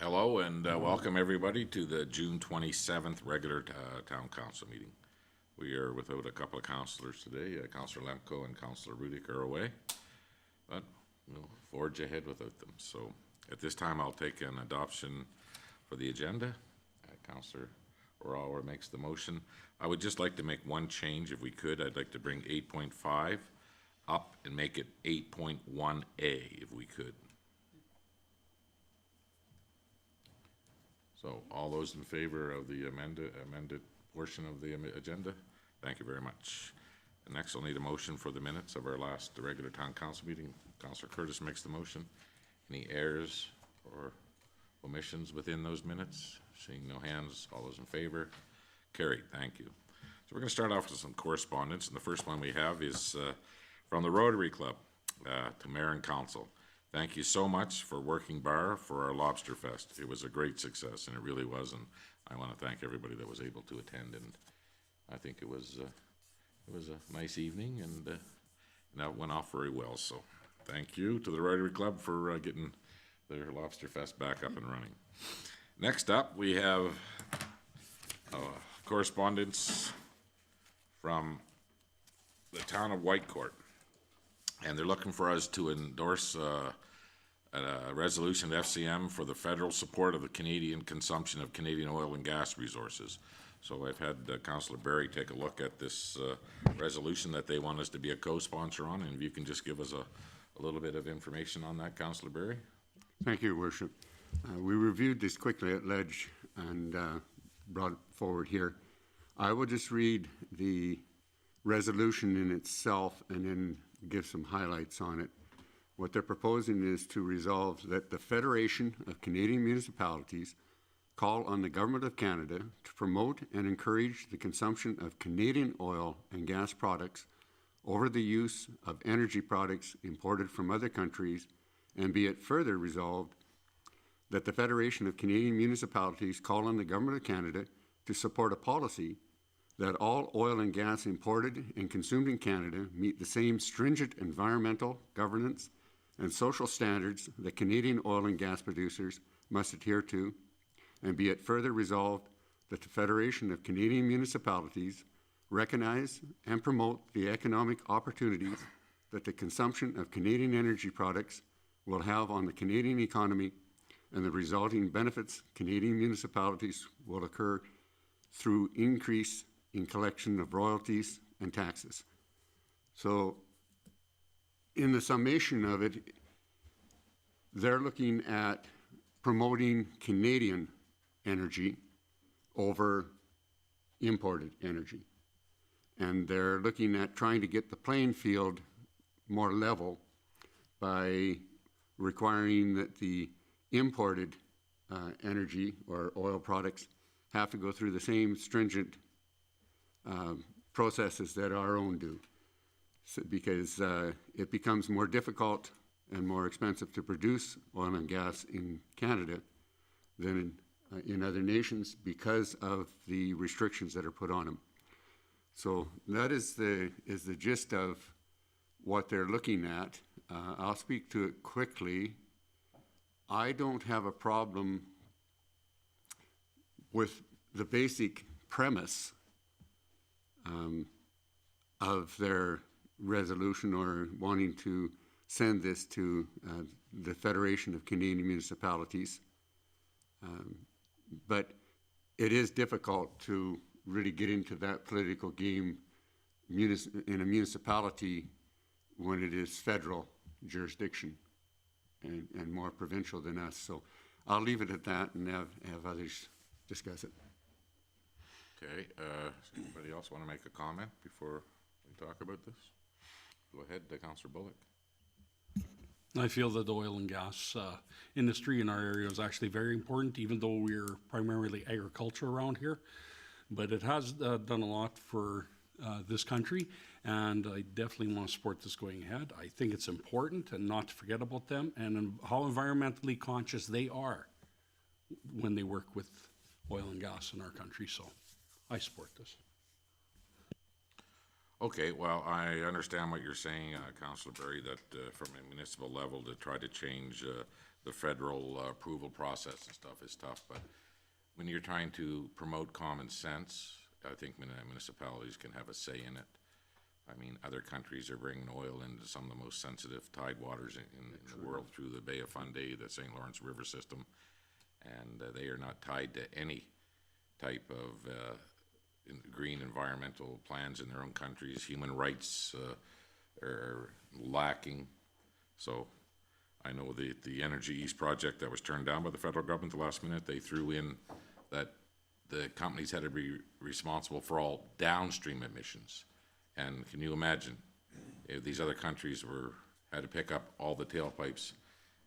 Hello and welcome everybody to the June 27th regular Town Council meeting. We are without a couple of councillors today. Councillor Lemko and Councillor Rudik are away, but we'll forge ahead without them. So at this time I'll take an adoption for the agenda. Councillor Orauer makes the motion. I would just like to make one change if we could. I'd like to bring 8.5 up and make it 8.1A if we could. So all those in favor of the amended portion of the agenda? Thank you very much. And next, I'll need a motion for the minutes of our last regular town council meeting. Councillor Curtis makes the motion. Any errors or omissions within those minutes? Seeing no hands, all those in favor? Carried, thank you. So we're going to start off with some correspondence, and the first one we have is from the Rotary Club to Mayor and Council. Thank you so much for working bar for our Lobster Fest. It was a great success, and it really was, and I want to thank everybody that was able to attend, and I think it was a nice evening, and that went off very well. So thank you to the Rotary Club for getting their Lobster Fest back up and running. Next up, we have correspondence from the town of Whitecourt, and they're looking for us to endorse a resolution at FCM for the federal support of the Canadian consumption of Canadian oil and gas resources. So I've had Councillor Barry take a look at this resolution that they want us to be a co-sponsor on, and if you can just give us a little bit of information on that, Councillor Barry. Thank you, Your Worship. We reviewed this quickly at Ledge and brought it forward here. I will just read the resolution in itself and then give some highlights on it. What they're proposing is to resolve that the Federation of Canadian Municipalities call on the Government of Canada to promote and encourage the consumption of Canadian oil and gas products over the use of energy products imported from other countries, and be it further resolved that the Federation of Canadian Municipalities call on the Government of Canada to support a policy that all oil and gas imported and consumed in Canada meet the same stringent environmental, governance, and social standards that Canadian oil and gas producers must adhere to, and be it further resolved that the Federation of Canadian Municipalities recognize and promote the economic opportunities that the consumption of Canadian energy products will have on the Canadian economy, and the resulting benefits Canadian municipalities will occur through increase in collection of royalties and taxes. So in the summation of it, they're looking at promoting Canadian energy over imported energy. And they're looking at trying to get the playing field more level by requiring that the imported energy or oil products have to go through the same stringent processes that our own do, because it becomes more difficult and more expensive to produce oil and gas in Canada than in other nations because of the restrictions that are put on them. So that is the gist of what they're looking at. I'll speak to it quickly. I don't have a problem with the basic premise of their resolution or wanting to send this to the Federation of Canadian Municipalities. But it is difficult to really get into that political game in a municipality when it is federal jurisdiction and more provincial than us. So I'll leave it at that and have others discuss it. Okay, anybody else want to make a comment before we talk about this? Go ahead, Councillor Bullock. I feel that the oil and gas industry in our area is actually very important, even though we're primarily agriculture around here. But it has done a lot for this country, and I definitely want to support this going ahead. I think it's important and not to forget about them and how environmentally conscious they are when they work with oil and gas in our country. So I support this. Okay, well, I understand what you're saying, Councillor Berry, that from a municipal level to try to change the federal approval process and stuff is tough, but when you're trying to promote common sense, I think municipalities can have a say in it. I mean, other countries are bringing oil into some of the most sensitive tide waters in the world through the Bay of Fundy, the St. Lawrence River system, and they are not tied to any type of green environmental plans in their own countries. Human rights are lacking. So I know the Energy East project that was turned down by the federal government the last minute, they threw in that the companies had to be responsible for all downstream emissions. And can you imagine if these other countries had to pick up all the tailpipes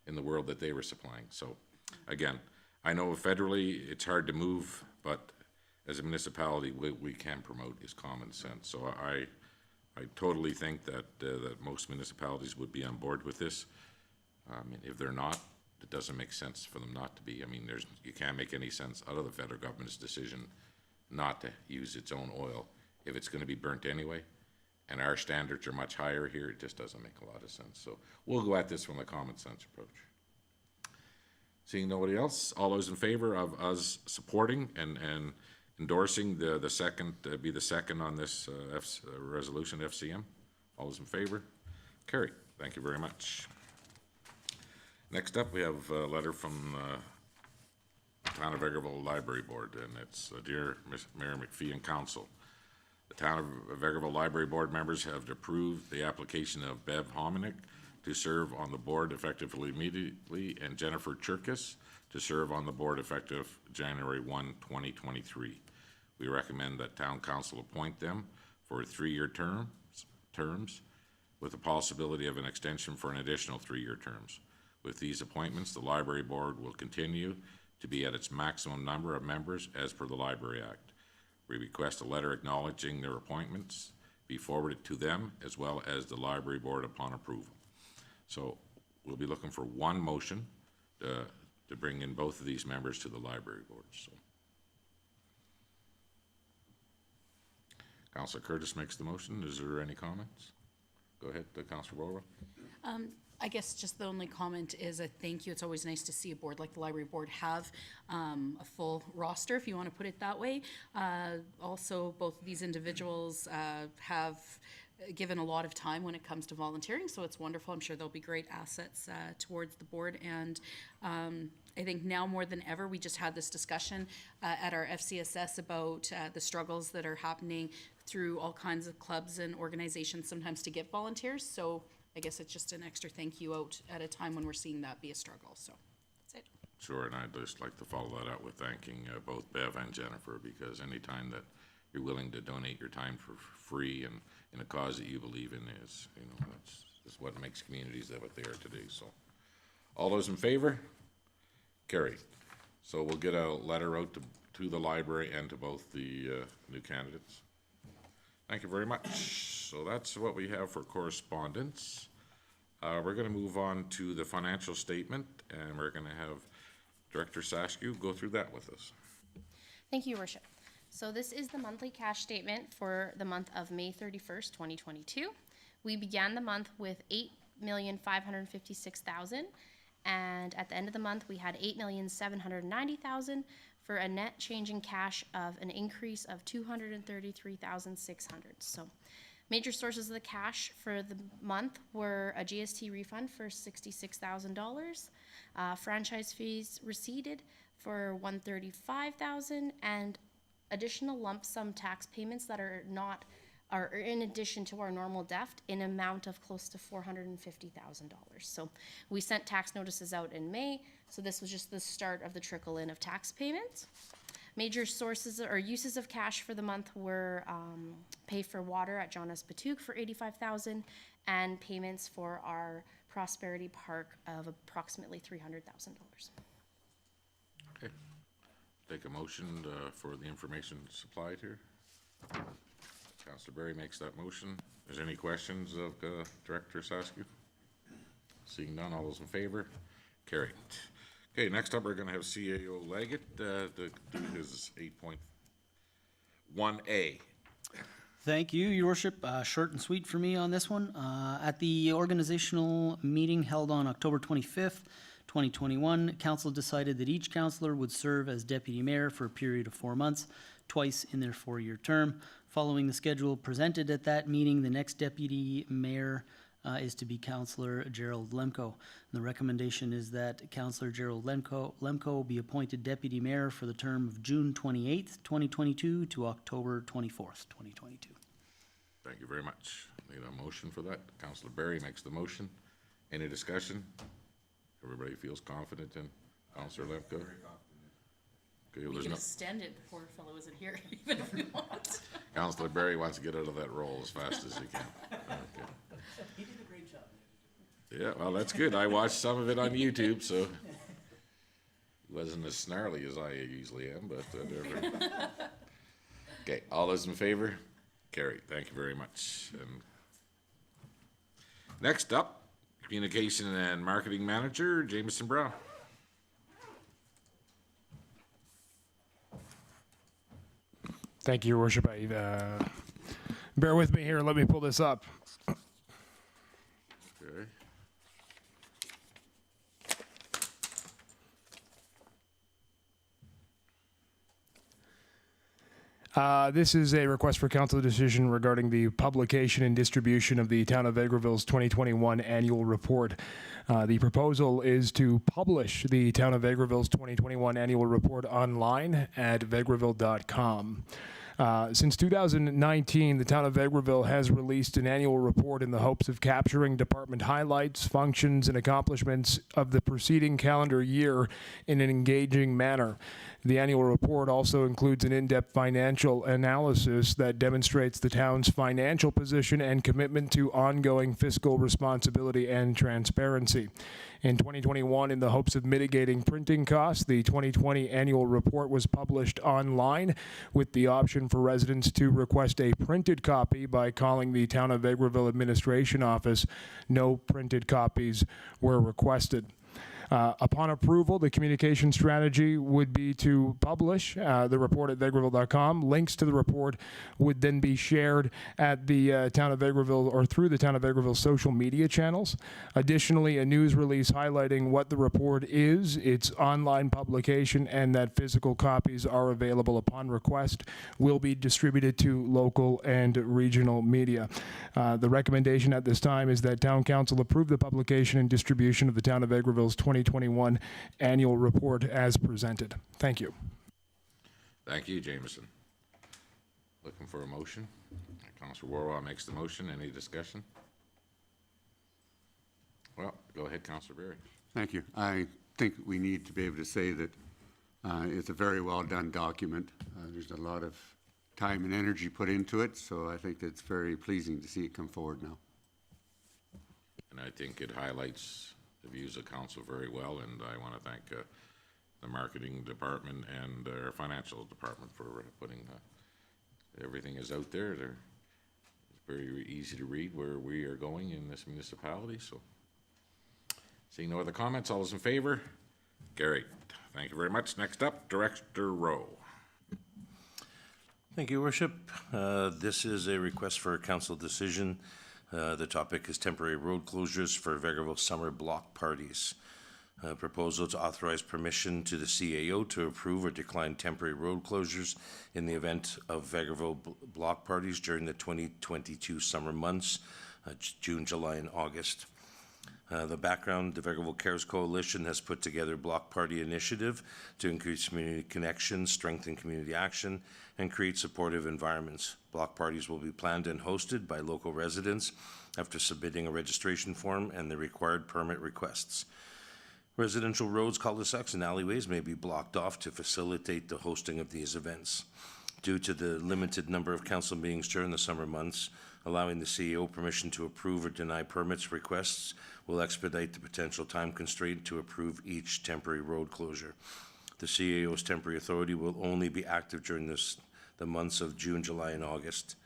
in the world that they were supplying? So again, I know federally it's hard to move, but as a municipality, we can promote is common sense. So I totally think that that most municipalities would be on board with this. I mean, if they're not, it doesn't make sense for them not to be. I mean, you can't make any sense out of the federal government's decision not to use its own oil if it's going to be burnt anyway. And our standards are much higher here. It just doesn't make a lot of sense. So we'll go at this from a common sense approach. Seeing nobody else, all those in favor of us supporting and endorsing the second, be the second on this resolution FCM? All those in favor? Carried. Thank you very much. Next up, we have a letter from the Town of Vegreville Library Board, and it's Dear Mayor McPhee and Council. The Town of Vegreville Library Board members have approved the application of Bev Hominick to serve on the board effectively immediately, and Jennifer Churkis to serve on the board effective January 1, 2023. We recommend that Town Council appoint them for 3-year terms with the possibility of an extension for an additional 3-year terms. With these appointments, the Library Board will continue to be at its maximum number of members as per the Library Act. We request a letter acknowledging their appointments be forwarded to them as well as the Library Board upon approval. So we'll be looking for one motion to bring in both of these members to the Library Board. So Councillor Curtis makes the motion. Is there any comments? Go ahead, Councillor Borwell. I guess just the only comment is a thank you. It's always nice to see a board like the Library Board have a full roster, if you want to put it that way. Also, both of these individuals have given a lot of time when it comes to volunteering, so it's wonderful. I'm sure they'll be great assets towards the board, and I think now more than ever, we just had this discussion at our FCSS about the struggles that are happening through all kinds of clubs and organizations sometimes to get volunteers. So I guess it's just an extra thank you out at a time when we're seeing that be a struggle. So that's it. Sure, and I'd just like to follow that up with thanking both Bev and Jennifer, because anytime that you're willing to donate your time for free and in a cause that you believe in is, you know, that's what makes communities what they are today. So all those in favor? Carried. So we'll get a letter out to the library and to both the new candidates. Thank you very much. So that's what we have for correspondence. We're going to move on to the financial statement, and we're going to have Director Saskew go through that with us. Thank you, Your Worship. So this is the monthly cash statement for the month of May 31st, 2022. We began the month with $8,556,000, and at the end of the month we had $8,790,000 for a net change in cash of an increase of $233,600. So major sources of the cash for the month were a GST refund for $66,000, franchise fees receipted for $135,000, and additional lump sum tax payments that are in addition to our normal DEFT in amount of close to $450,000. So we sent tax notices out in May, so this was just the start of the trickle in of tax payments. Major sources or uses of cash for the month were pay for water at John S. Patouk for $85,000 and payments for our Prosperity Park of approximately $300,000. Okay. Take a motion for the information supplied here. Councillor Berry makes that motion. Is there any questions of Director Saskew? Seeing none, all those in favor? Carried. Okay, next up we're going to have CAO Leggett to do his 8.1A. Thank you, Your Worship. Short and sweet for me on this one. At the organizational meeting held on October 25th, 2021, council decided that each councillor would serve as deputy mayor for a period of 4 months, twice in their 4-year term. Following the schedule presented at that meeting, the next deputy mayor is to be Councillor Gerald Lemko. And the recommendation is that Councillor Gerald Lemko be appointed deputy mayor for the term of June 28th, 2022 to October 24th, 2022. Thank you very much. Need a motion for that. Councillor Barry makes the motion. Any discussion? Everybody feels confident in Councillor Lemko? Very confident. Okay, well, We there's can no, extend it, the poor fellow isn't here, even if we want. Councillor Barry wants to get out of that role as fast as he can. Okay. He did a great job. Yeah, well, that's good. I watched some of it on YouTube, so it wasn't as snarly as I usually am, but whatever. Okay, all those in favor? Carried. Thank you very much. And next up, Communication and Marketing Manager, Jameson Brown. Thank you, Your Worship. Bear with me here. Let me pull this up. Okay. This is a request for council decision regarding the publication and distribution of the Town of Vegreville's 2021 annual report. The proposal is to publish the Town of Vegreville's 2021 annual report online at vegreville.com. Since 2019, the Town of Vegreville has released an annual report in the hopes of capturing department highlights, functions, and accomplishments of the preceding calendar year in an engaging manner. The annual report also includes an in-depth financial analysis that demonstrates the town's financial position and commitment to ongoing fiscal responsibility and transparency. In 2021, in the hopes of mitigating printing costs, the 2020 annual report was published online with the option for residents to request a printed copy by calling the Town of Vegreville Administration Office. No printed copies were requested. Upon approval, the communication strategy would be to publish the report at vegreville.com. Links to the report would then be shared at the Town of Vegreville or through the Town of Vegreville social media channels. Additionally, a news release highlighting what the report is, its online publication, and that physical copies are available upon request will be distributed to local and regional media. The recommendation at this time is that Town Council approve the publication and distribution of the Town of Vegreville's 2021 annual report as presented. Thank you. Thank you, Jameson. Looking for a motion. Councillor Warwell makes the motion. Any discussion? Well, go ahead, Councillor Barry. Thank you. I think we need to be able to say that it's a very well done document. There's a lot of time and energy put into it, so I think it's very pleasing to see it come forward now. And I think it highlights the views of council very well, and I want to thank the marketing department and our financial department for putting everything is out there. It's very easy to read where we are going in this municipality. So, seeing no other comments, all those in favor? Carried. Thank you very much. Next up, Director Rowe. Thank you, Worship. This is a request for a council decision. The topic is temporary road closures for Vegreville summer block parties. Proposal to authorize permission to the CAO to approve or decline temporary road closures in the event of Vegreville block parties during the 2022 summer months, June, July, and August. The background, the Vegreville Cares Coalition has put together a block party initiative to increase community connections, strengthen community action, and create supportive environments. Block parties will be planned and hosted by local residents after submitting a registration form and the required permit requests. Residential roads, cul-de-sacs, and alleyways may be blocked off to facilitate the hosting of these events. Due to the limited number of council meetings during the summer months, allowing the CEO permission to approve or deny permits requests will expedite the potential time constraint to approve each temporary road closure. The CAO's temporary authority will only be active during the months of June, July, and August.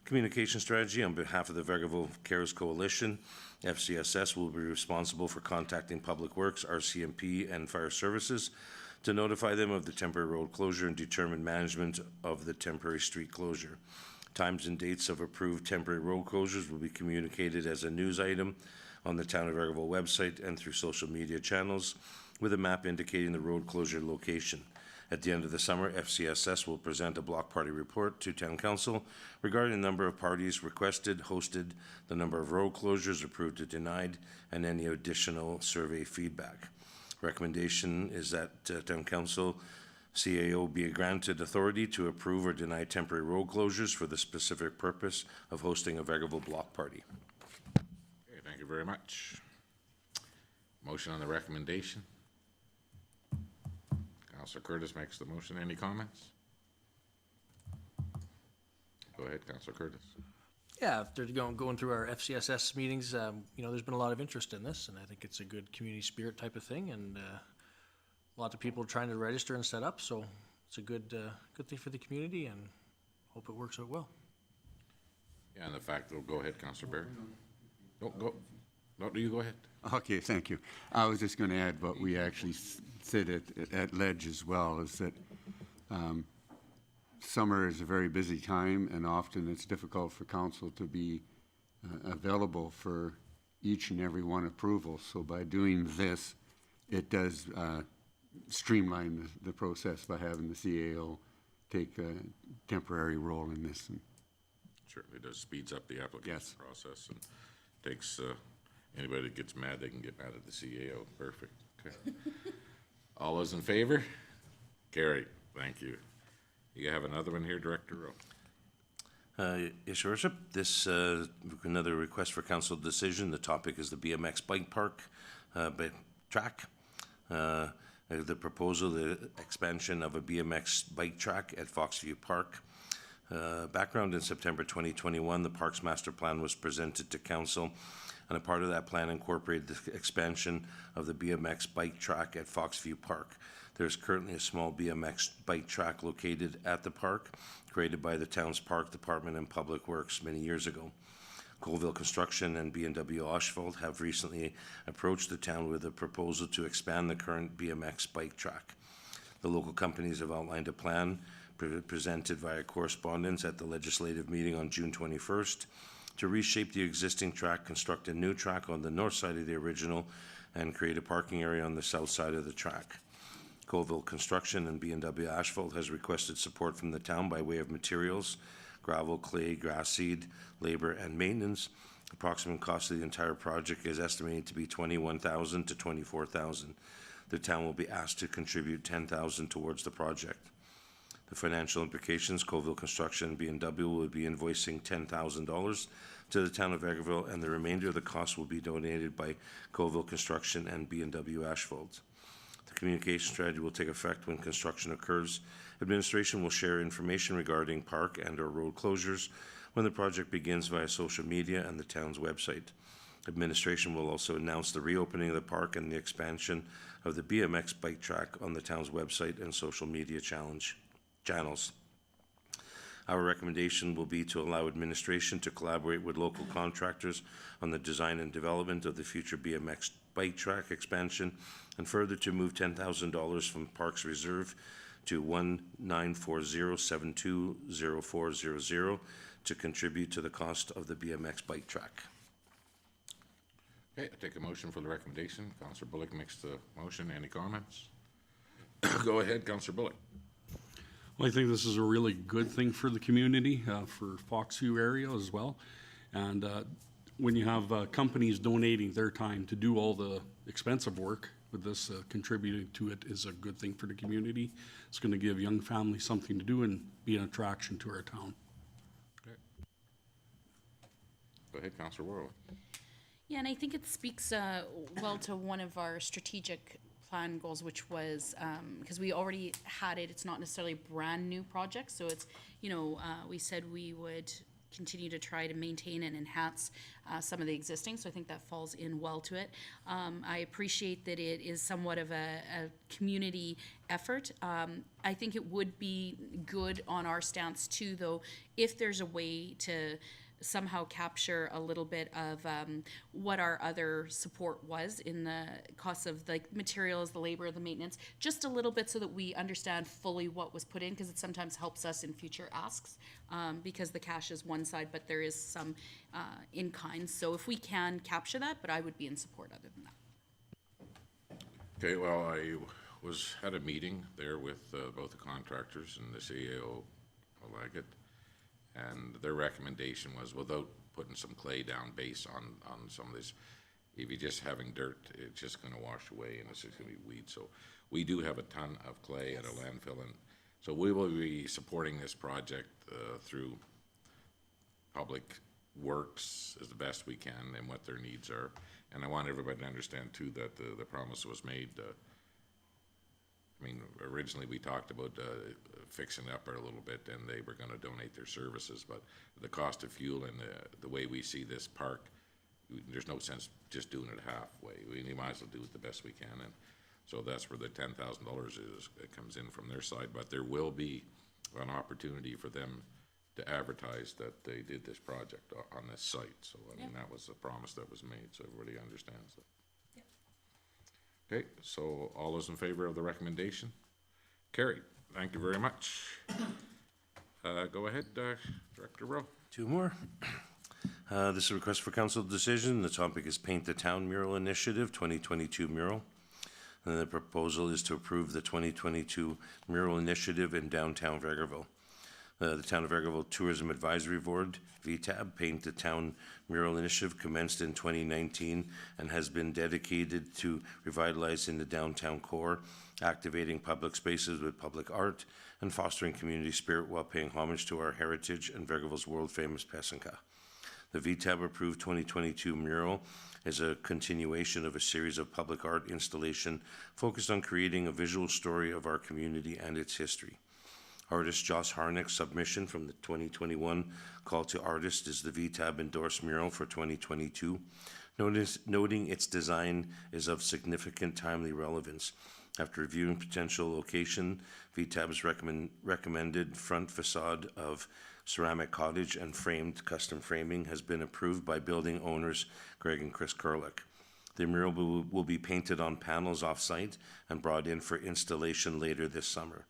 Communication strategy on behalf of the Vegreville Cares Coalition. FCSS will be responsible for contacting Public Works, RCMP, and Fire Services to notify them of the temporary road closure and determine management of the temporary street closure. Times and dates of approved temporary road closures will be communicated as a news item on the Town of Vegreville website and through social media channels, with a map indicating the road closure location. At the end of the summer, FCSS will present a block party report to Town Council regarding the number of parties requested, hosted, the number of road closures approved or denied, and any additional survey feedback. Recommendation is that Town Council CAO be granted authority to approve or deny temporary road closures for the specific purpose of hosting a Vegreville block party. Okay, thank you very much. Motion on the recommendation. Councillor Curtis makes the motion. Any comments? Go ahead, Councillor Curtis. Yeah, after going through our FCSS meetings, there's been a lot of interest in this, and I think it's a good community spirit type of thing, and lots of people are trying to register and set up, so it's a good thing for the community, and hope it works out well. Yeah, and the fact, go ahead, Councillor Barry. No, you go ahead. Okay, thank you. I was just going to add what we actually said at Ledge as well, is that summer is a very busy time, and often it's difficult for council to be available for each and every one approval. So by doing this, it does streamline the process by having the CAO take a temporary role in this. And Certainly does, speeds up the application Yes. process and takes, anybody that gets mad, they can get mad at the CAO. Perfect. Okay. All those in favor? Carried. Thank you. You have another one here, Director Rowe? Yes, Your Worship. This, another request for council decision. The topic is the BMX bike park, track. The proposal, the expansion of a BMX bike track at Foxview Park. Background: in September 2021, the Parks Master Plan was presented to Council, and a part of that plan incorporated the expansion of the BMX bike track at Foxview Park. There's currently a small BMX bike track located at the park, created by the town's Park Department and Public Works many years ago. Colville Construction and B&W Asphalt have recently approached the town with a proposal to expand the current BMX bike track. The local companies have outlined a plan presented via correspondence at the legislative meeting on June 21st to reshape the existing track, construct a new track on the north side of the original, and create a parking area on the south side of the track. Colville Construction and B&W Asphalt has requested support from the town by way of materials, gravel, clay, grass seed, labor, and maintenance. Approximate cost of the entire project is estimated to be $21,000 to $24,000. The town will be asked to contribute $10,000 towards the project. The financial implications: Colville Construction and B&W will be invoicing $10,000 to the town of Vegreville, and the remainder of the cost will be donated by Colville Construction and B&W Asphalt. The communication strategy will take effect when construction occurs. Administration will share information regarding park and/or road closures when the project begins via social media and the town's website. Administration will also announce the reopening of the park and the expansion of the BMX bike track on the town's website and social media channels. Our recommendation will be to allow administration to collaborate with local contractors on the design and development of the future BMX bike track expansion, and further to move $10,000 from Parks Reserve to 1940720400 to contribute to the cost of the BMX bike track. Okay, I take a motion for the recommendation. Councillor Bullock makes the motion. Any comments? Go ahead, Councillor Bullock. Well, I think this is a really good thing for the community, for Foxview area as well. And when you have companies donating their time to do all the expensive work, with this contributing to it is a good thing for the community. It's going to give young families something to do and be an attraction to our town. Okay. Go ahead, Councillor Warwick. Yeah, and I think it speaks well to one of our strategic plan goals, which was, because we already had it, it's not necessarily a brand new project, so it's, we said we would continue to try to maintain and enhance some of the existing, so I think that falls in well to it. I appreciate that it is somewhat of a community effort. I think it would be good on our stance too, though, if there's a way to somehow capture a little bit of what our other support was in the costs of the materials, the labor, the maintenance, just a little bit so that we understand fully what was put in, because it sometimes helps us in future asks, because the cash is one side, but there is some in kind. So if we can capture that, but I would be in support other than that. Okay, well, I had a meeting there with both the contractors and the CAO, like it, and their recommendation was, without putting some clay down base on some of this, if you're just having dirt, it's just gonna wash away and it's just gonna be weeds. So we do have a ton of clay at a landfill, and so we will be supporting this project through Public Works as the best we can and what their needs are. And I want everybody to understand too that the promise was made. I mean, originally we talked about fixing it up a little bit, and they were going to donate their services, but the cost of fuel and the way we see this park, there's no sense just doing it halfway. We might as well do it the best we can, and so that's where the $10,000 is. It comes in from their side, but there will be an opportunity for them to advertise that they did this project on this site. So I mean, that was the promise that was made, so everybody understands that. Okay, so all those in favor of the recommendation? Carried. Thank you very much. Go ahead, Director Rowe. Two more. This is a request for council decision. The topic is Paint the Town Mural Initiative 2022 mural. And the proposal is to approve the 2022 mural initiative in downtown Vegreville. The Town of Vegreville Tourism Advisory Board, Vtab, Paint the Town Mural Initiative commenced in 2019 and has been dedicated to revitalizing the downtown core, activating public spaces with public art, and fostering community spirit while paying homage to our heritage and Vegreville's world-famous Pesanka. The Vtab approved 2022 mural is a continuation of a series of public art installation focused on creating a visual story of our community and its history. Artist Josh Harnick's submission from the 2021 Call to Artist is the Vtab endorsed mural for 2022, noting its design is of significant timely relevance. After reviewing potential location, Vtab's recommended front facade of ceramic cottage and framed custom framing has been approved by building owners Greg and Chris Kurlick. The mural will be painted on panels off-site and brought in for installation later this summer.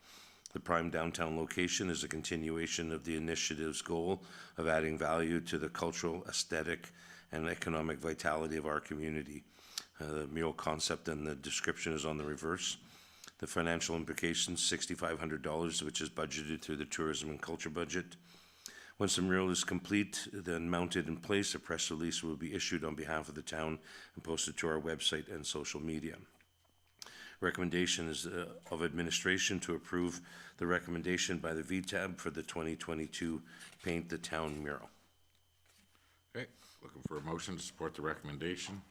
The prime downtown location is a continuation of the initiative's goal of adding value to the cultural, aesthetic, and economic vitality of our community. The mural concept and the description is on the reverse. The financial implications, $6,500, which is budgeted through the tourism and culture budget. Once the mural is complete, then mounted in place, a press release will be issued on behalf of the town and posted to our website and social media. Recommendation is of administration to approve the recommendation by the Vtab for the 2022 Paint the Town mural. Okay, looking for a motion to support the recommendation.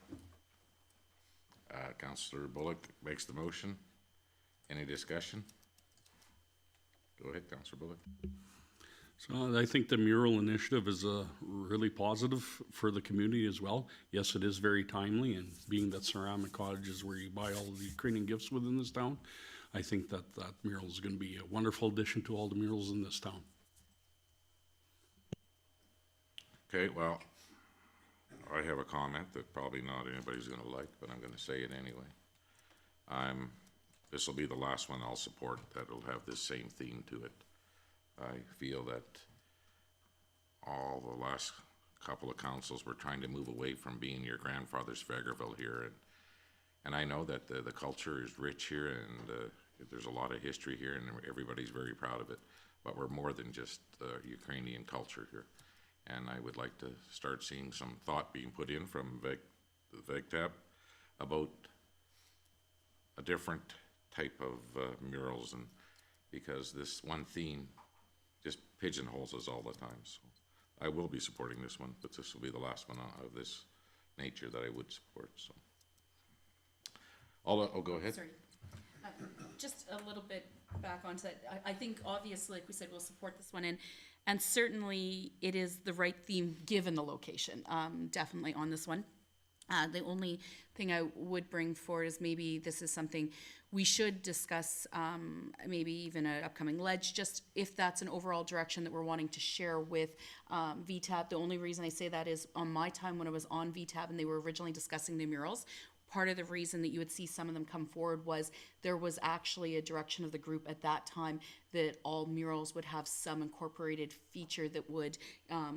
Councillor Bullock makes the motion. Any discussion? Go ahead, Councillor Bullock. So I think the mural initiative is really positive for the community as well. Yes, it is very timely, and being that ceramic cottage is where you buy all the Ukrainian gifts within this town, I think that that mural is going to be a wonderful addition to all the murals in this town. Okay, well, I have a comment that probably not anybody's going to like, but I'm going to say it anyway. This will be the last one I'll support that'll have this same theme to it. I feel that all the last couple of councils were trying to move away from being your grandfather's Vagareville here, and I know that the culture is rich here, and there's a lot of history here, and everybody's very proud of it, but we're more than just Ukrainian culture here, and I would like to start seeing some thought being put in from the Vtab about a different type of murals, and because this one theme just pigeonholes us all the time. So I will be supporting this one, but this will be the last one of this nature that I would support. So, go ahead. Sorry. Just a little bit back onto that. I think obviously, like we said, we'll support this one, and certainly it is the right theme given the location. Definitely on this one. The only thing I would bring forward is maybe this is something we should discuss, maybe even an upcoming ledge, just if that's an overall direction that we're wanting to share with, Vtab. The only reason I say that is on my time when I was on Vtab and they were originally discussing the murals, part of the reason that you would see some of them come forward was there was actually a direction of the group at that time that all murals would have some incorporated feature that would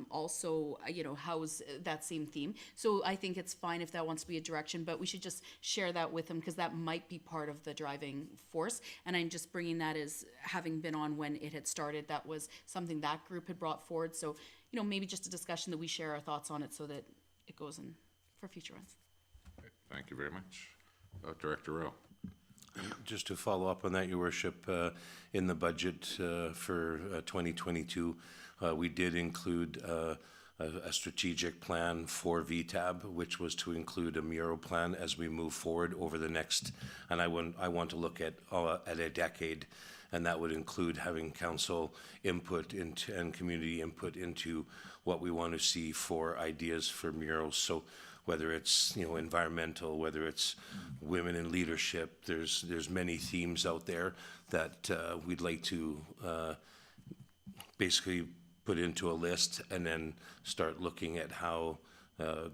also, house that same theme. So I think it's fine if that wants to be a direction, but we should just share that with them because that might be part of the driving force. And I'm just bringing that as having been on when it had started. That was something that group had brought forward. So, maybe just a discussion that we share our thoughts on it so that it goes in for future ones. Thank you very much. Director Rowe. Just to follow up on that, Your Worship, in the budget for 2022, we did include a strategic plan for VTAB, which was to include a mural plan as we move forward over the next, and I want to look at a decade, and that would include having council input into and community input into what we want to see for ideas for murals. So whether it's environmental, whether it's women in leadership, there's many themes out there that we'd like to basically put into a list and then start looking at how the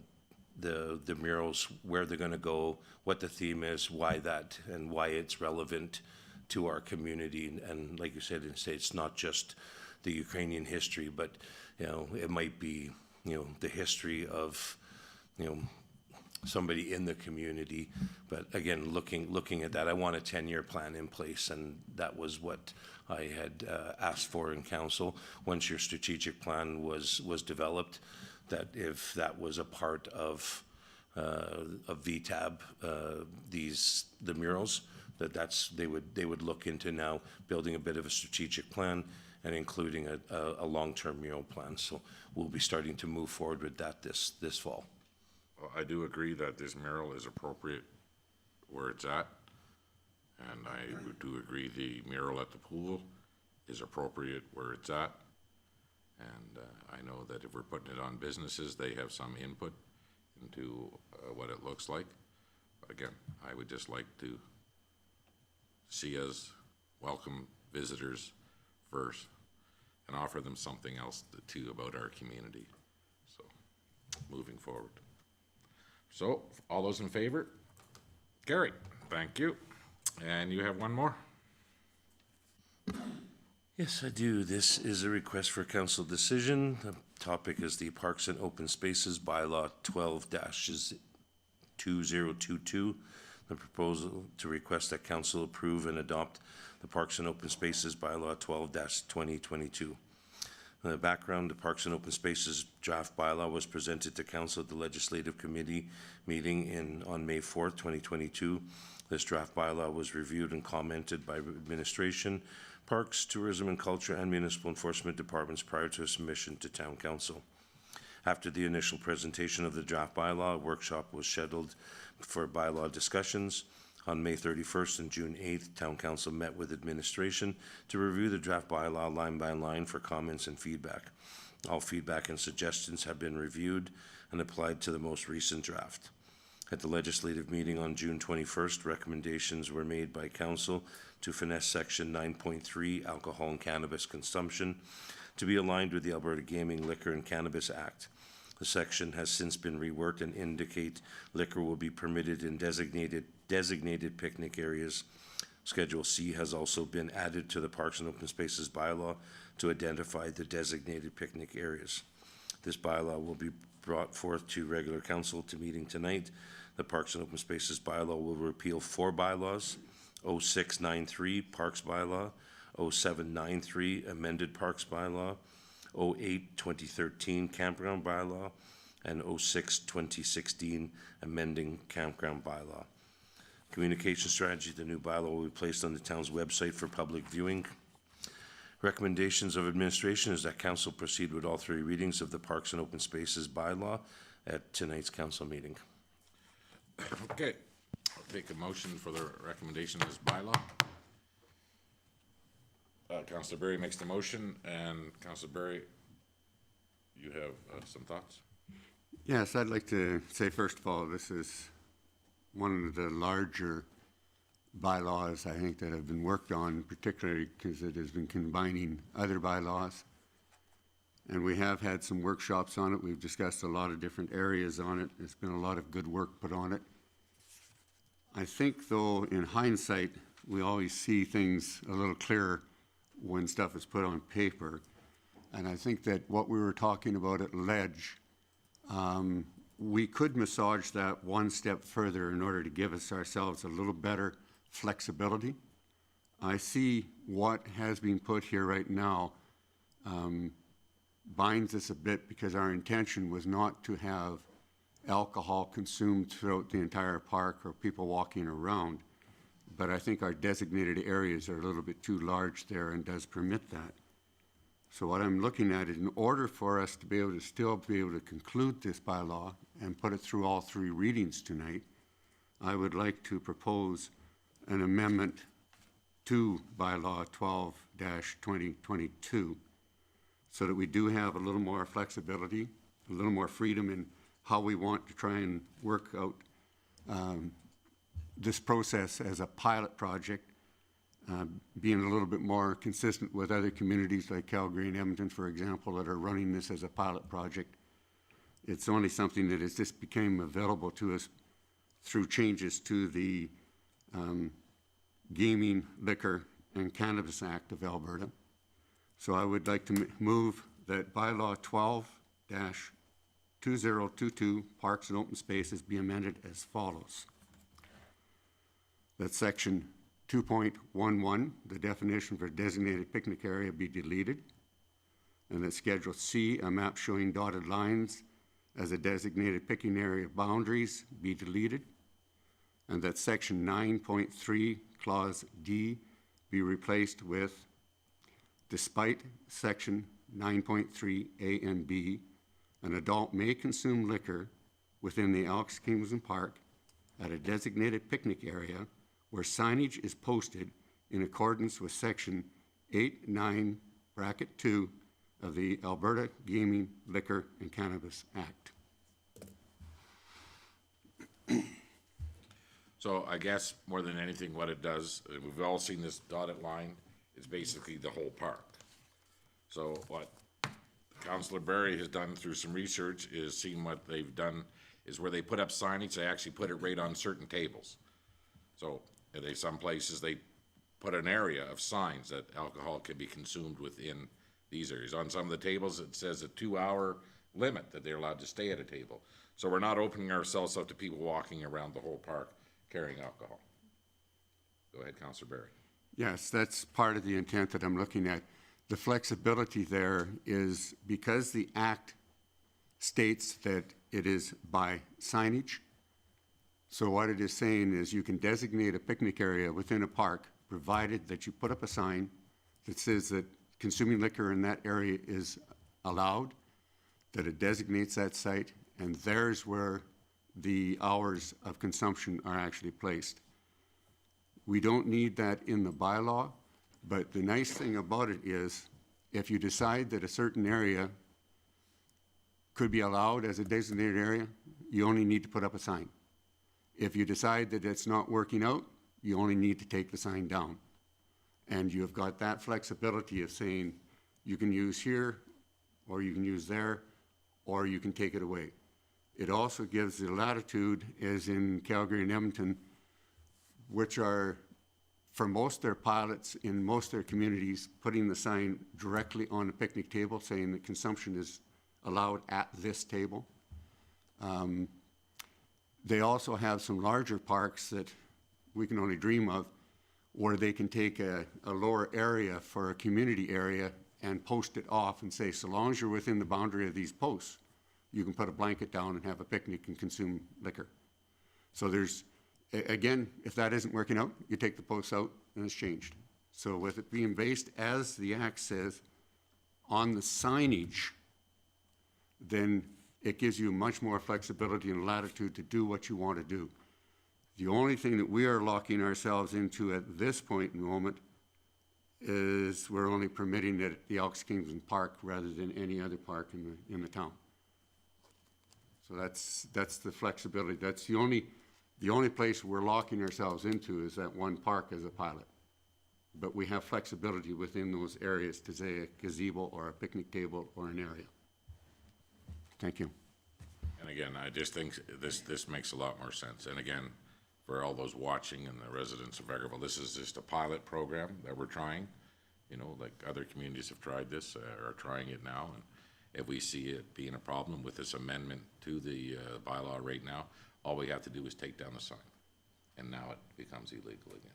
murals, where they're going to go, what the theme is, why that, and why it's relevant to our community. And like you said, it's not just the Ukrainian history, but it might be the history of somebody in the community. But again, looking at that, I want a 10-year plan in place, and that was what I had asked for in council. Once your strategic plan was developed, that if that was a part of VTAB, the murals, they would look into now building a bit of a strategic plan and including a long-term mural plan. So we'll be starting to move forward with that this fall. Well, I do agree that this mural is appropriate where it's at. And I do agree the mural at the pool is appropriate where it's at. And I know that if we're putting it on businesses, they have some input into what it looks like. But again, I would just like to see us welcome visitors first and offer them something else too about our community. So, moving forward. So, all those in favor? Carried. Thank you. And you have one more? Yes, I do. This is a request for council decision. The topic is the Parks and Open Spaces Bylaw 12-2022. The proposal to request that council approve and adopt the Parks and Open Spaces Bylaw 12-2022. The background, the Parks and Open Spaces draft bylaw was presented to council at the Legislative Committee meeting on May 4th, 2022. This draft bylaw was reviewed and commented by administration, Parks, Tourism and Culture, and Municipal Enforcement Departments prior to submission to Town Council. After the initial presentation of the draft bylaw, a workshop was scheduled for bylaw discussions. On May 31st and June 8th, Town Council met with administration to review the draft bylaw line by line for comments and feedback. All feedback and suggestions have been reviewed and applied to the most recent draft. At the legislative meeting on June 21st, recommendations were made by Council to finesse Section 9.3, Alcohol and Cannabis Consumption, to be aligned with the Alberta Gaming, Liquor and Cannabis Act. The section has since been reworked and indicate liquor will be permitted in designated picnic areas. Schedule C has also been added to the Parks and Open Spaces bylaw to identify the designated picnic areas. This bylaw will be brought forth to regular council to meeting tonight. The Parks and Open Spaces bylaw will repeal 4 bylaws: 0693 Parks bylaw, 0793 amended Parks bylaw, 08 2013 campground bylaw, and 06 2016 amending campground bylaw. Communication strategy, the new bylaw will be placed on the town's website for public viewing. Recommendations of administration is that council proceed with all 3 readings of the Parks and Open Spaces bylaw at tonight's council meeting. Okay, I'll take a motion for the recommendation of this bylaw. Councillor Berry makes the motion, and Councillor Berry, you have some thoughts? Yes, I'd like to say, first of all, this is one of the larger bylaws, I think, that have been worked on, particularly because it has been combining other bylaws. And we have had some workshops on it. We've discussed a lot of different areas on it. There's been a lot of good work put on it. I think, though, in hindsight, we always see things a little clearer when stuff is put on paper. And I think that what we were talking about at Ledge, we could massage that one step further in order to give ourselves a little better flexibility. I see what has been put here right now binds us a bit, because our intention was not to have alcohol consumed throughout the entire park or people walking around. But I think our designated areas are a little bit too large there and does permit that. So what I'm looking at is, in order for us to be able to still be able to conclude this bylaw and put it through all 3 readings tonight, I would like to propose an amendment to bylaw 12-2022, so that we do have a little more flexibility, a little more freedom in how we want to try and work out this process as a pilot project, being a little bit more consistent with other communities like Calgary and Edmonton, for example, that are running this as a pilot project. It's only something that has just became available to us through changes to the Gaming, Liquor, and Cannabis Act of Alberta. So I would like to move that bylaw 12-2022, Parks and Open Spaces, be amended as follows. That section 2.11, the definition for designated picnic area, be deleted. And that Schedule C, a map showing dotted lines as a designated picnic area boundaries, be deleted. And that section 9.3, clause D, be replaced with, despite section 9.3 A and B, an adult may consume liquor within the Elks Kingsland Park at a designated picnic area where signage is posted in accordance with section 8(9) bracket 2 of the Alberta Gaming, Liquor, and Cannabis Act. So I guess more than anything, what it does, we've all seen this dotted line, it's basically the whole park. So what Councillor Barry has done through some research is seen what they've done is where they put up signage, they actually put it right on certain tables. So some places they put an area of signs that alcohol can be consumed within these areas. On some of the tables, it says a 2-hour limit that they're allowed to stay at a table. So we're not opening ourselves up to people walking around the whole park carrying alcohol. Go ahead, Councillor Barry. Yes, that's part of the intent that I'm looking at. The flexibility there is because the Act states that it is by signage. So what it is saying is you can designate a picnic area within a park, provided that you put up a sign that says that consuming liquor in that area is allowed, that it designates that site, and there's where the hours of consumption are actually placed. We don't need that in the bylaw, but the nice thing about it is if you decide that a certain area could be allowed as a designated area, you only need to put up a sign. If you decide that it's not working out, you only need to take the sign down. And you've got that flexibility of saying you can use here, or you can use there, or you can take it away. It also gives the latitude, as in Calgary and Edmonton, which are, for most of their pilots in most of their communities, putting the sign directly on the picnic table saying that consumption is allowed at this table. They also have some larger parks that we can only dream of, where they can take a lower area for a community area and post it off and say, so long as you're within the boundary of these posts, you can put a blanket down and have a picnic and consume liquor. So there's, again, if that isn't working out, you take the posts out and it's changed. So with it being based, as the Act says, on the signage, then it gives you much more flexibility and latitude to do what you want to do. The only thing that we are locking ourselves into at this point in the moment is we're only permitting it at the Elks Kingsland Park rather than any other park in the town. So that's the flexibility. That's the only The only place we're locking ourselves into is that one park as a pilot. But we have flexibility within those areas to say a gazebo or a picnic table or an area. Thank you. And again, I just think this makes a lot more sense. And again, for all those watching and the residents of Vegreville, this is just a pilot program that we're trying. You know, like other communities have tried this, are trying it now. And if we see it being a problem with this amendment to the bylaw right now, all we have to do is take down the sign. And now it becomes illegal again.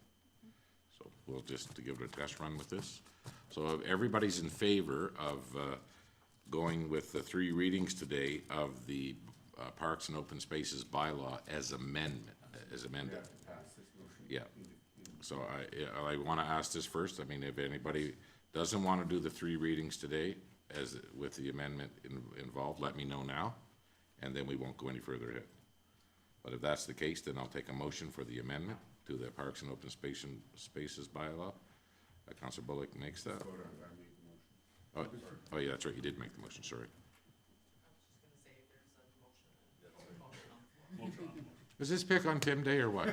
So we'll just to give it a test run with this. So if everybody's in favor of going with the 3 readings today of the Parks and Open Spaces bylaw as amended. Yeah. So I want to ask this first. I mean, if anybody doesn't want to do the 3 readings today as with the amendment involved, let me know now, and then we won't go any further ahead. But if that's the case, then I'll take a motion for the amendment to the Parks and Open Spaces bylaw. Councillor Bullock makes that. Oh, yeah, that's right. You did make the motion. Sorry. Is this pick on Tim Day or what?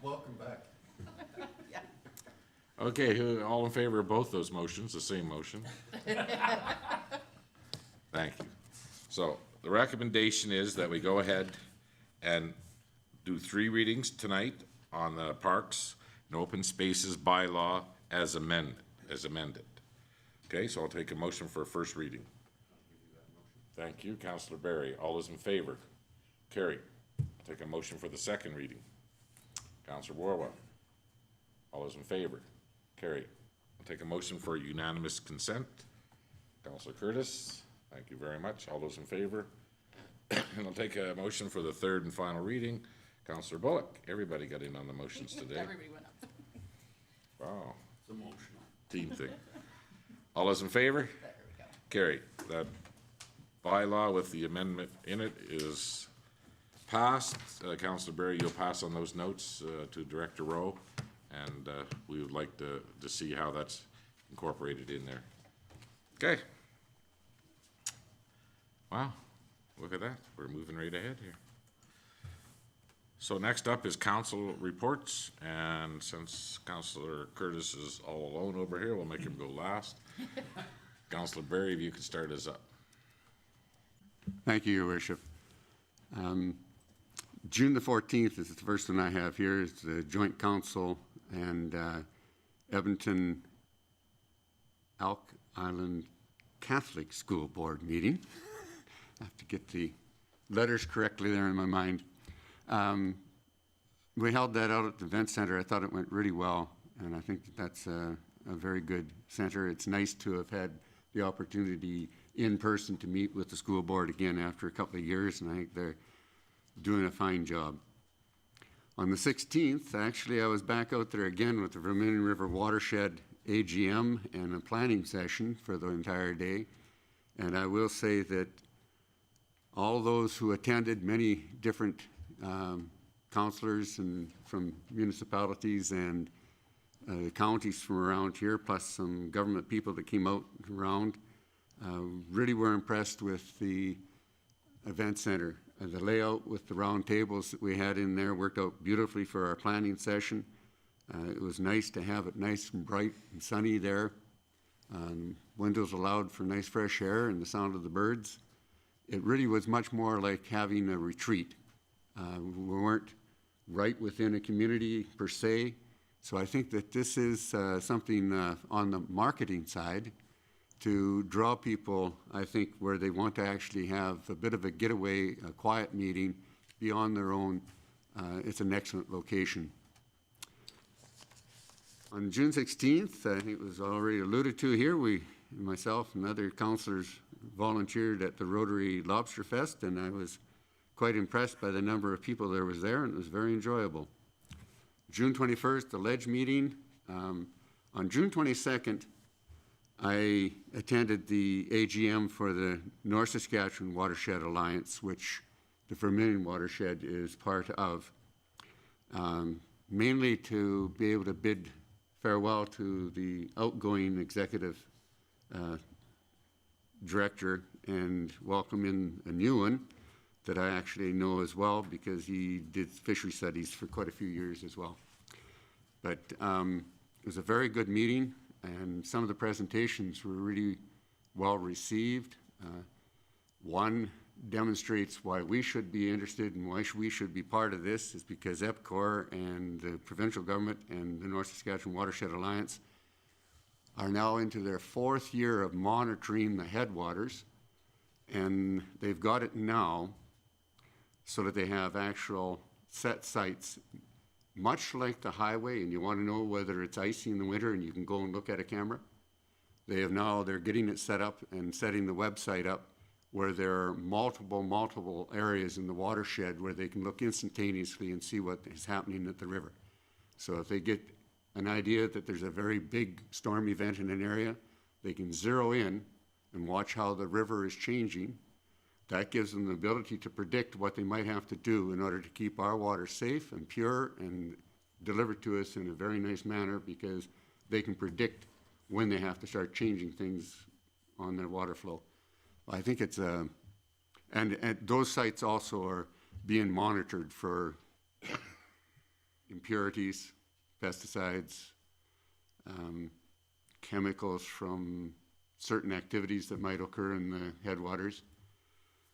Welcome back. Okay, all in favor of both those motions, the same motion? Thank you. So the recommendation is that we go ahead and do 3 readings tonight on the Parks and Open Spaces bylaw as amended. Okay, so I'll take a motion for a first reading. Thank you, Councillor Barry. All those in favor? Carried. I'll take a motion for the second reading. Councillor Warwell. All those in favor? Carried. I'll take a motion for unanimous consent. Councillor Curtis. Thank you very much. All those in favor? And I'll take a motion for the third and final reading. Councillor Bullock. Everybody got in on the motions today. Everybody went up. Wow. It's emotional. Team thing. All those in favor? Carried. That bylaw with the amendment in it is passed. Councillor Barry, you'll pass on those notes to Director Rowe, and we would like to see how that's incorporated in there. Okay. Wow, look at that. We're moving right ahead here. So next up is council reports, and since Councillor Curtis is all alone over here, we'll make him go last. Councillor Barry, if you could start us up. Thank you, Your Worship. June the 14th is the first one I have here. It's the Joint Council and Edmonton Elk Island Catholic School Board meeting. I have to get the letters correctly there in my mind. We held that out at the event center. I thought it went really well, and I think that's a very good center. It's nice to have had the opportunity in person to meet with the school board again after a couple of years, and I think they're doing a fine job. On the 16th, actually, I was back out there again with the Vermillion River Watershed AGM and a planning session for the entire day, and I will say that all those who attended, many different councillors and from municipalities and counties from around here, plus some government people that came out around, really were impressed with the event center. The layout with the round tables that we had in there worked out beautifully for our planning session. It was nice to have it nice and bright and sunny there. Windows allowed for nice fresh air and the sound of the birds. It really was much more like having a retreat. We weren't right within a community per se. So I think that this is something on the marketing side to draw people, I think, where they want to actually have a bit of a getaway, a quiet meeting beyond their own. It's an excellent location. On June 16th, I think it was already alluded to here, myself and other councillors volunteered at the Rotary Lobster Fest, and I was quite impressed by the number of people that was there, and it was very enjoyable. June 21st, the Ledge meeting. On June 22nd, I attended the AGM for the North Saskatchewan Watershed Alliance, which the Vermillion Watershed is part of, mainly to be able to bid farewell to the outgoing executive director and welcome in a new one that I actually know as well because he did fishery studies for quite a few years as well. But it was a very good meeting, and some of the presentations were really well received. One demonstrates why we should be interested and why we should be part of this is because EPCOR and the provincial government and the North Saskatchewan Watershed Alliance are now into their 4th year of monitoring the headwaters, and they've got it now so that they have actual set sites, much like the highway, and you want to know whether it's icy in the winter and you can go and look at a camera. They're getting it set up and setting the website up where there are multiple areas in the watershed where they can look instantaneously and see what is happening at the river. So if they get an idea that there's a very big storm event in an area, they can zero in and watch how the river is changing. That gives them the ability to predict what they might have to do in order to keep our water safe and pure and delivered to us in a very nice manner, because they can predict when they have to start changing things on their water flow. I think it's and those sites also are being monitored for impurities, pesticides, chemicals from certain activities that might occur in the headwaters.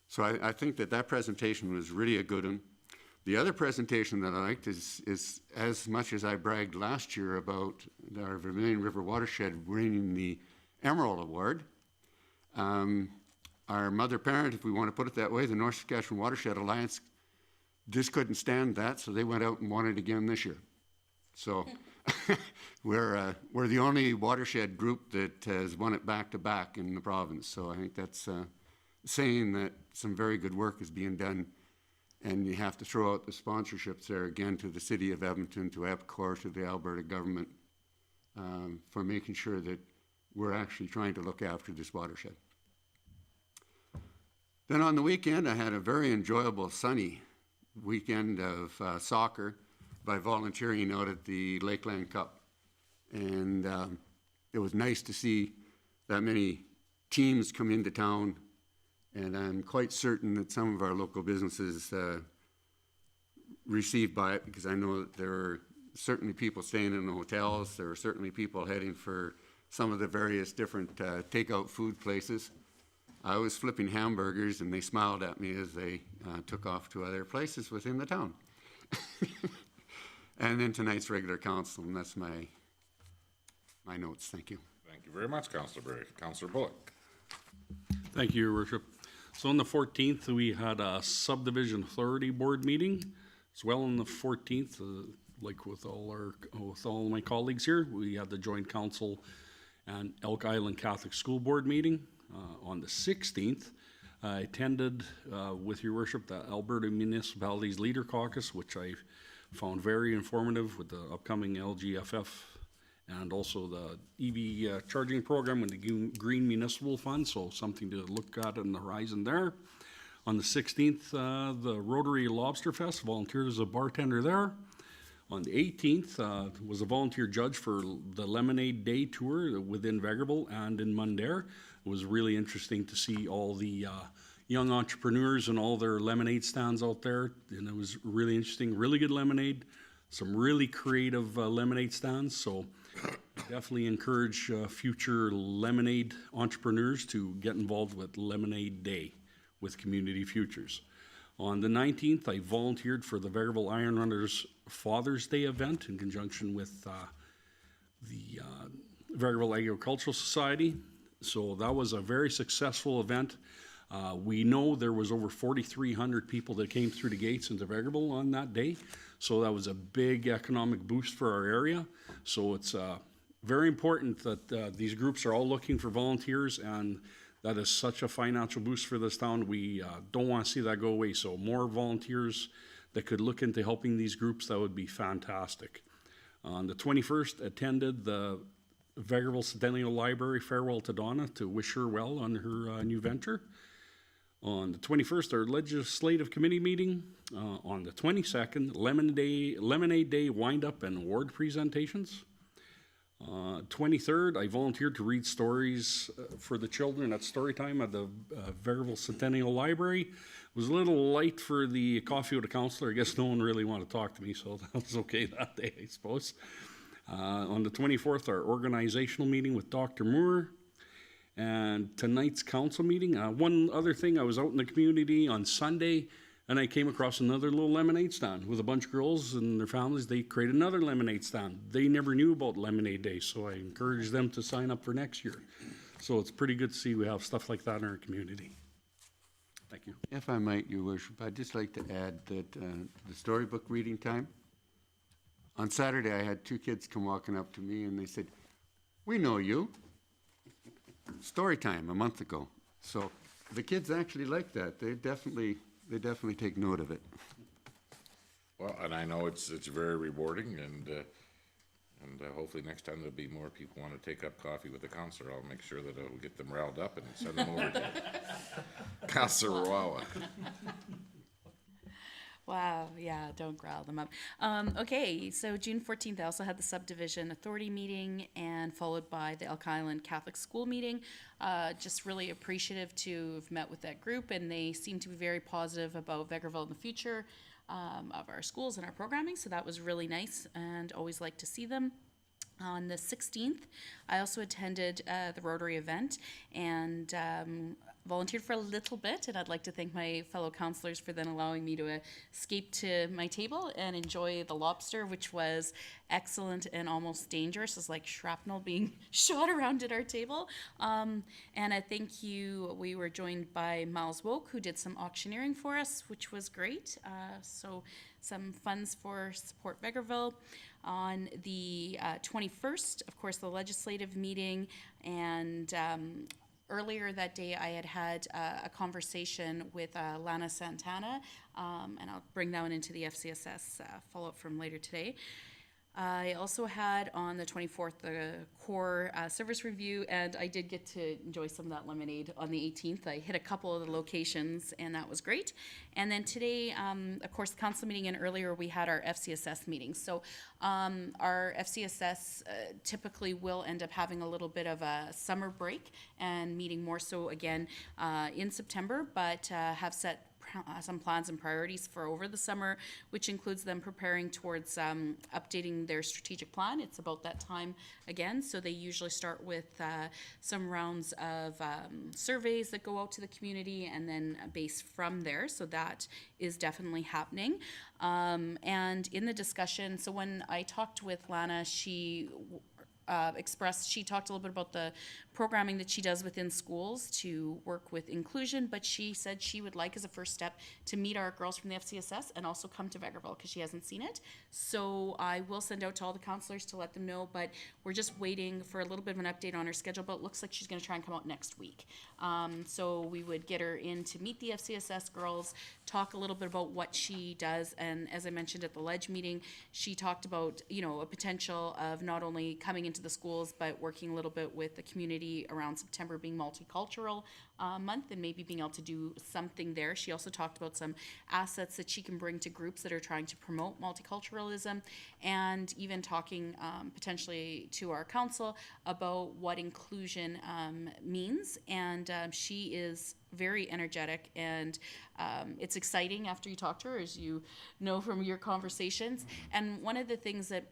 So I think that presentation was really a good one. The other presentation that I liked is as much as I bragged last year about our Vermillion River Watershed winning the Emerald Award, our mother parent, if we want to put it that way, the North Saskatchewan Watershed Alliance, just couldn't stand that, so they went out and won it again this year. So we're the only watershed group that has won it back to back in the province. So I think that's saying that some very good work is being done, and you have to throw out the sponsorships there again to the City of Edmonton, to EPCOR, to the Alberta government for making sure that we're actually trying to look after this watershed. Then on the weekend, I had a very enjoyable sunny weekend of soccer by volunteering out at the Lakeland Cup. And it was nice to see that many teams come into town, and I'm quite certain that some of our local businesses received by it, because I know that there are certainly people staying in the hotels, there are certainly people heading for some of the various different takeout food places. I was flipping hamburgers, and they smiled at me as they took off to other places within the town. And then tonight's regular council, and that's my notes. Thank you. Thank you very much, Councillor Berry. Councillor Bullock. Thank you, Your Worship. So on the 14th, we had a Subdivision Authority Board meeting. As well on the 14th, like with all my colleagues here, we had the Joint Council and Elk Island Catholic School Board meeting. On the 16th, I attended, with Your Worship, the Alberta Municipalities Leader Caucus, which I found very informative with the upcoming LGFF and also the EV charging program with the Green Municipal Fund, so something to look at on the horizon there. On the 16th, the Rotary Lobster Fest, volunteered as a bartender there. On the 18th, was a volunteer judge for the Lemonade Day tour within Vegreville and in Mundare. It was really interesting to see all the young entrepreneurs and all their lemonade stands out there, and it was really interesting. Really good lemonade, some really creative lemonade stands, so definitely encourage future lemonade entrepreneurs to get involved with Lemonade Day with Community Futures. On the 19th, I volunteered for the Vegreville Iron Runners Father's Day event in conjunction with the Vegreville Agricultural Society. So that was a very successful event. We know there was over 4,300 people that came through the gates into Vegreville on that day. So that was a big economic boost for our area. So it's very important that these groups are all looking for volunteers, and that is such a financial boost for this town. We don't want to see that go away. So more volunteers that could look into helping these groups, that would be fantastic. On the 21st, attended the Vegreville Centennial Library Farewell to Donna to wish her well on her new venture. On the 21st, our Legislative Committee meeting. On the 22nd, Lemonade Day wind-up and award presentations. 23rd, I volunteered to read stories for the children at story time at the Vegreville Centennial Library. It was a little light for the coffee with a counselor. I guess no one really wanted to talk to me, so that was okay that day, I suppose. On the 24th, our organizational meeting with Dr. Moore. And tonight's council meeting. One other thing, I was out in the community on Sunday, and I came across another little lemonade stand with a bunch of girls and their families. They created another lemonade stand. They never knew about Lemonade Day, so I encouraged them to sign up for next year. So it's pretty good to see we have stuff like that in our community. Thank you. If I might, Your Worship, I'd just like to add that the storybook reading time, on Saturday, I had 2 kids come walking up to me and they said, "We know you. Story time a month ago." So the kids actually like that. They definitely take note of it. Well, and I know it's very rewarding, and hopefully next time there'll be more people want to take up coffee with the counselor. I'll make sure that I'll get them riled up and send them over to Counselor Rawawa. Wow, yeah, don't growl them up. Okay, so June 14th, I also had the Subdivision Authority meeting and followed by the Elk Island Catholic School meeting. Just really appreciative to have met with that group, and they seem to be very positive about Vegreville in the future of our schools and our programming, so that was really nice and always like to see them. On the 16th, I also attended the Rotary event and volunteered for a little bit, and I'd like to thank my fellow counselors for then allowing me to escape to my table and enjoy the lobster, which was excellent and almost dangerous. It's like shrapnel being shot around at our table. And I thank you. We were joined by Miles Woke, who did some auctioneering for us, which was great. So some funds for Support Vegreville. On the 21st, of course, the legislative meeting, and earlier that day I had a conversation with Lana Santana, and I'll bring that one into the FCSS follow-up from later today. I also had on the 24th the core service review, and I did get to enjoy some of that lemonade on the 18th. I hit a couple of the locations, and that was great. And then today, of course, the council meeting, and earlier we had our FCSS meeting. So our FCSS typically will end up having a little bit of a summer break and meeting more so again in September, but have set some plans and priorities for over the summer, which includes them preparing towards updating their strategic plan. It's about that time again, so they usually start with some rounds of surveys that go out to the community and then base from there, so that is definitely happening. And in the discussion, so when I talked with Lana, she talked a little bit about the programming that she does within schools to work with inclusion, but she said she would like as a first step to meet our girls from the FCSS and also come to Vegreville because she hasn't seen it. So I will send out to all the counselors to let them know, but we're just waiting for a little bit of an update on her schedule, but it looks like she's going to try and come out next week. So we would get her in to meet the FCSS girls, talk a little bit about what she does, and as I mentioned at the Ledge meeting, she talked about, a potential of not only coming into the schools, but working a little bit with the community around September being multicultural month and maybe being able to do something there. She also talked about some assets that she can bring to groups that are trying to promote multiculturalism, and even talking potentially to our council about what inclusion means. And she is very energetic, and it's exciting after you talk to her, as you know from your conversations. And one of the things that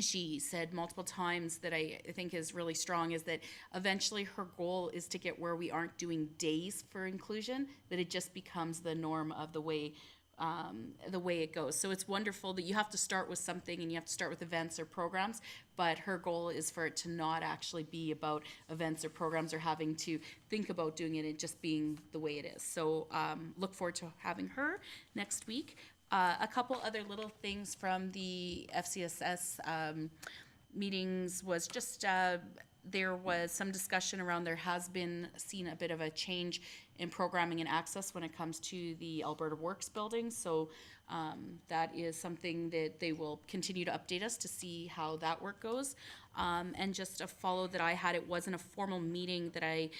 she said multiple times that I think is really strong is that eventually her goal is to get where we aren't doing days for inclusion, that it just becomes the norm of the way it goes. So it's wonderful that you have to start with something and you have to start with events or programs, but her goal is for it to not actually be about events or programs or having to think about doing it and just being the way it is. So look forward to having her next week. A couple other little things from the FCSS meetings was just there was some discussion around, there has been seen a bit of a change in programming and access when it comes to the Alberta Works building. So that is something that they will continue to update us to see how that work goes. And just a follow that I had, it wasn't a formal meeting that I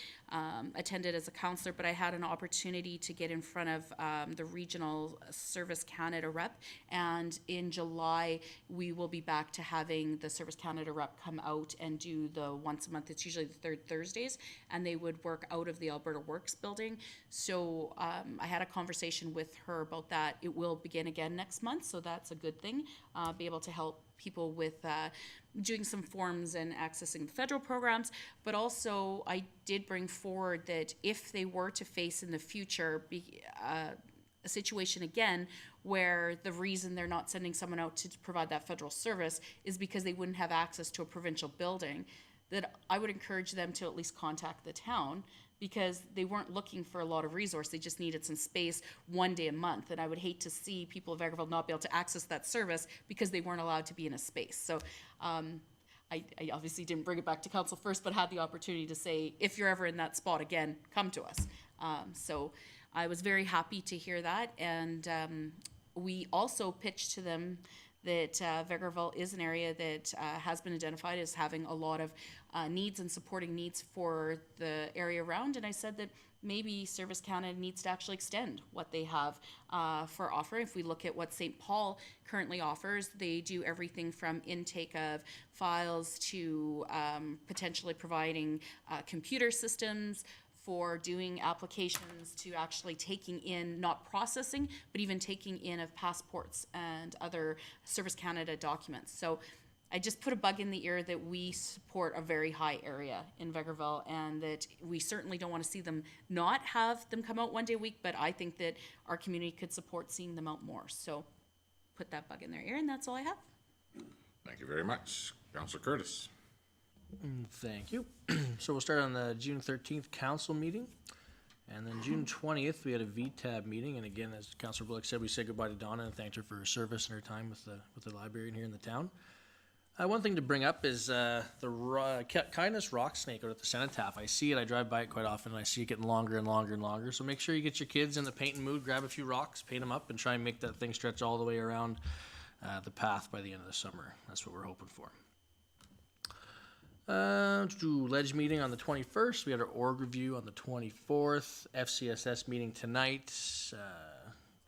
attended as a counselor, but I had an opportunity to get in front of the Regional Service Canada rep. And in July, we will be back to having the Service Canada rep come out and do the once a month, it's usually the third Thursdays, and they would work out of the Alberta Works building. So I had a conversation with her about that. It will begin again next month, so that's a good thing. Be able to help people with doing some forms and accessing the federal programs, but also I did bring forward that if they were to face in the future a situation again where the reason they're not sending someone out to provide that federal service is because they wouldn't have access to a provincial building, that I would encourage them to at least contact the town, because they weren't looking for a lot of resource. They just needed some space one day a month. And I would hate to see people of Vegreville not be able to access that service because they weren't allowed to be in a space. So I obviously didn't bring it back to council first, but had the opportunity to say, if you're ever in that spot again, come to us. So I was very happy to hear that. And we also pitched to them that Vegreville is an area that has been identified as having a lot of needs and supporting needs for the area around. And I said that maybe Service Canada needs to actually extend what they have for offering. If we look at what St. Paul currently offers, they do everything from intake of files to potentially providing computer systems for doing applications, to actually taking in, not processing, but even taking in of passports and other Service Canada documents. So I just put a bug in the ear that we support a very high area in Vegreville, and that we certainly don't want to see them not have them come out one day a week, but I think that our community could support seeing them out more. So put that bug in their ear, and that's all I have. Thank you very much. Councillor Curtis. Thank you. So we'll start on the June 13th council meeting. And then June 20th, we had a Vtab meeting. And again, as Councillor Bullock said, we said goodbye to Donna and thanked her for her service and her time with the librarian here in the town. One thing to bring up is the kindness rock snake out at the cenotaph. I see it, I drive by it quite often, and I see it getting longer and longer and longer. So make sure you get your kids in the painting mood, grab a few rocks, paint them up, and try and make that thing stretch all the way around the path by the end of the summer. That's what we're hoping for. Ledge meeting on the 21st. We had our org review on the 24th. FCSS meeting tonight.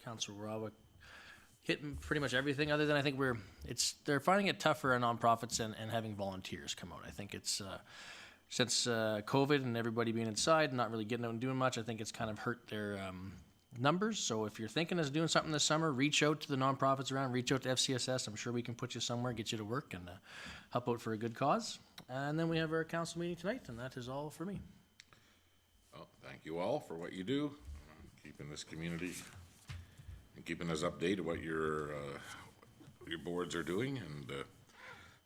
Councilor Rawa hitting pretty much everything, other than I think they're finding it tougher for nonprofits and having volunteers come out. I think it's since COVID and everybody being inside and not really getting out and doing much, I think it's kind of hurt their numbers. So if you're thinking of doing something this summer, reach out to the nonprofits around, reach out to FCSS. I'm sure we can put you somewhere, get you to work, and help out for a good cause. And then we have our council meeting tonight, and that is all for me. Well, thank you all for what you do, keeping this community and keeping us updated what your boards are doing. And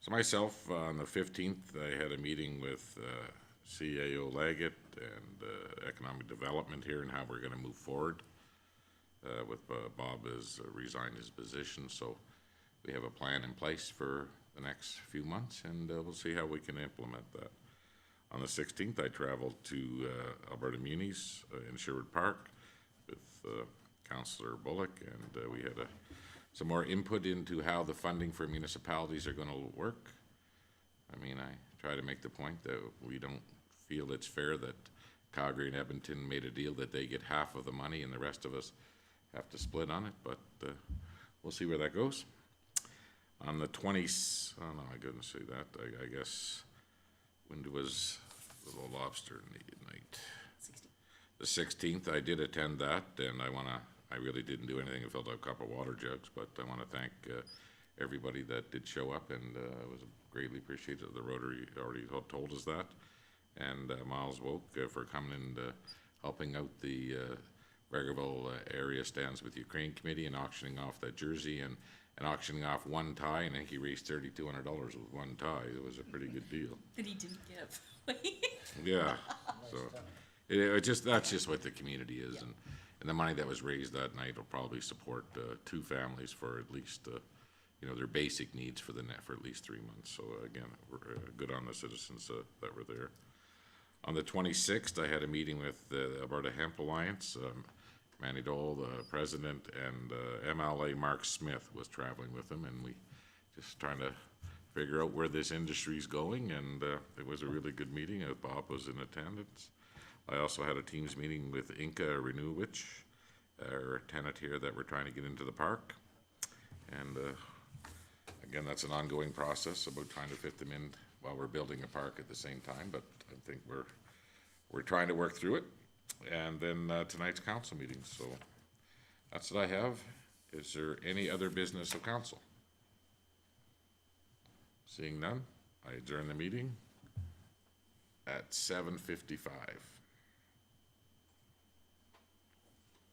so myself, on the 15th, I had a meeting with CAO Leggett and Economic Development here and how we're going to move forward. With Bob has resigned his position, so we have a plan in place for the next few months, and we'll see how we can implement that. On the 16th, I traveled to Alberta Munis in Sherwood Park with Councillor Bullock, and we had some more input into how the funding for municipalities are going to work. I mean, I try to make the point that we don't feel it's fair that Calgary and Edmonton made a deal that they get half of the money and the rest of us have to split on it, but we'll see where that goes. On the 20th, oh no, I couldn't say that. I guess, when was the Little Lobster night? 16th. The 16th, I did attend that, and I really didn't do anything. I filled out a couple of water jugs, but I want to thank everybody that did show up, and it was greatly appreciated. The Rotary already told us that. And Miles Woke for coming and helping out the Vegreville area Stands with Ukraine Committee and auctioning off that jersey and auctioning off one tie, and I think he raised $3,200 with one tie. It was a pretty good deal. That he didn't give. Yeah, so that's just what the community is, yeah. And the money that was raised that night will probably support 2 families for at least you know, their basic needs for the net for at least 3 months. So again, we're good on the citizens that were there. On the 26th, I had a meeting with the Alberta Hemp Alliance. Manny Dole, the president, and MLA Mark Smith was traveling with them, and we just trying to figure out where this industry's going, and it was a really good meeting. Bob was in attendance. I also had a Teams meeting with Inca Renewwich, our tenant here that we're trying to get into the park. And again, that's an ongoing process about trying to fit them in while we're building a park at the same time, but I think we're trying to work through it. And then tonight's council meeting, so that's what I have. Is there any other business of council? Seeing none, I adjourn the meeting at 7:55.